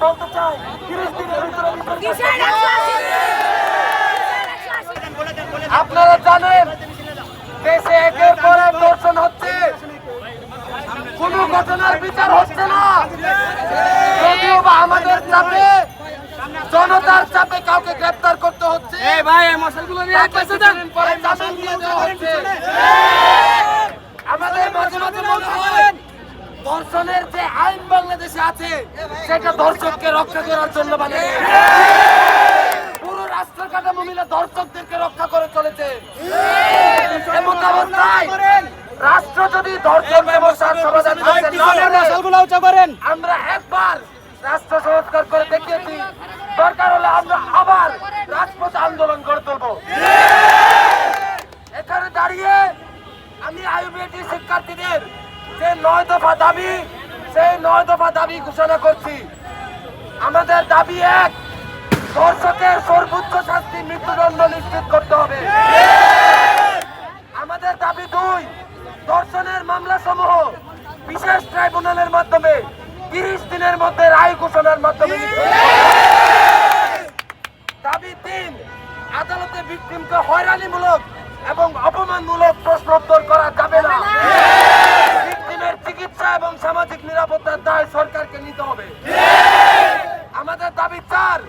বলতে চাই 30 দিনের ভিতরে আপনারা জানেন দেশে একের পর এক ধর্ষণ হচ্ছে, কোন ঘটনার বিচার হচ্ছে না। যদিও বা আমাদের চাপে, জনতার চাপে কাউকে গ্রেফতার করতে হচ্ছে, আমাদের মাঝে মাঝে বলতে হয় ধর্ষণের যে আইন বাংলাদেশে আছে সেটা ধর্ষককে রক্ষা করার জন্য বানিয়ে পুরো রাষ্ট্র কাঠামো মিলে ধর্ষকদেরকে রক্ষা করে চলেছে। এমন অবস্থায় রাষ্ট্র যদি ধর্ষণ ব্যবস্থার সমাধান করেন, আমরা একবার রাষ্ট্র সংস্কার করে দেখিয়েছি, দরকার হলে আমরা আবার রাজপথ আন্দোলন করে তুলব। এখানে দাঁড়িয়ে আমি আইইউবিএটি শিক্ষার্থীদের যে 9 দফা দাবি, সেই 9 দফা দাবি ঘোষণা করছি। আমাদের দাবি 1, ধর্ষকের সর্বোচ্চ শাস্তি মৃত্যুদণ্ড নিশ্চিত করতে হবে। আমাদের দাবি 2, ধর্ষণের মামলা সমূহ বিশেষ ট্রাইব্যুনালের মাধ্যমে 30 দিনের মধ্যে রায় ঘোষণার মাধ্যমে দাবি 3, আদালতে ভিকটিমকে হয়রানিমূলক এবং অপমানমূলক প্রশ্ন উত্তর করা যাবে না। ভিকটিমের চিকিৎসা এবং সামাজিক নিরাপত্তার দায় সরকারকে নিতে হবে। আমাদের দাবি 4,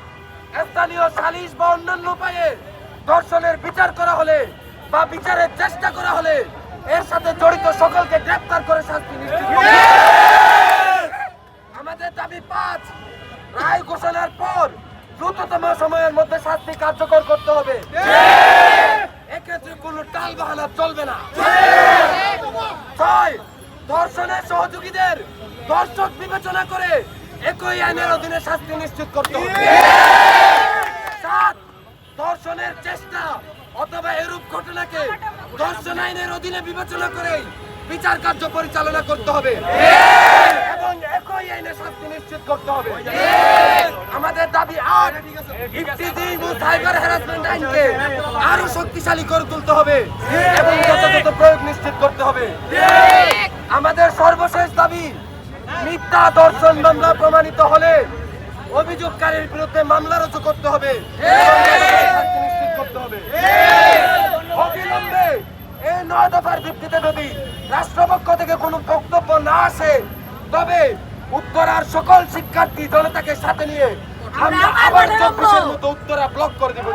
স্থানীয় সালিশ বা অন্যান্য উপায়ে ধর্ষণের বিচার করা হলে বা বিচারের চেষ্টা করা হলে এর সাথে জড়িত সকলকে গ্রেফতার করে শাস্তি নিশ্চিত করতে হবে। আমাদের দাবি 5, রায় ঘোষণার পর দ্রুততম সময়ের মধ্যে শাস্তি কার্যকর করতে হবে। এক্ষেত্রে কোনো টাল বাহানা চলবে না। 6, ধর্ষণের সহযোগীদের ধর্ষক বিবেচনা করে একই আইনের অধীনে শাস্তি নিশ্চিত করতে হবে। 7, ধর্ষণের চেষ্টা অথবা এরূপ ঘটনাকে ধর্ষণ আইনের অধীনে বিবেচনা করে বিচার কার্য পরিচালনা করতে হবে এবং একই আইনে শাস্তি নিশ্চিত করতে হবে। আমাদের দাবি 8, ইফতিজি ও সাইবার হ্যারাসমেন্ট আইনকে আরো শক্তিশালী করে তুলতে হবে এবং যথাযথ প্রয়োগ নিশ্চিত করতে হবে। আমাদের সর্বশেষ দাবি, মিথ্যা ধর্ষণ মামলা প্রমাণিত হলে অভিযোগকারীর বিরুদ্ধে মামলা রুজু করতে হবে এবং শাস্তি নিশ্চিত করতে হবে। অবিলম্বে এই 9 দফার ভিত্তিতে যদি রাষ্ট্রপক্ষ থেকে কোনো বক্তব্য না আসে, তবে উত্তরার সকল শিক্ষার্থী জনতাকে সাথে নিয়ে আমরা আবার 24-এর মতো উত্তরা ব্লক করে দেব।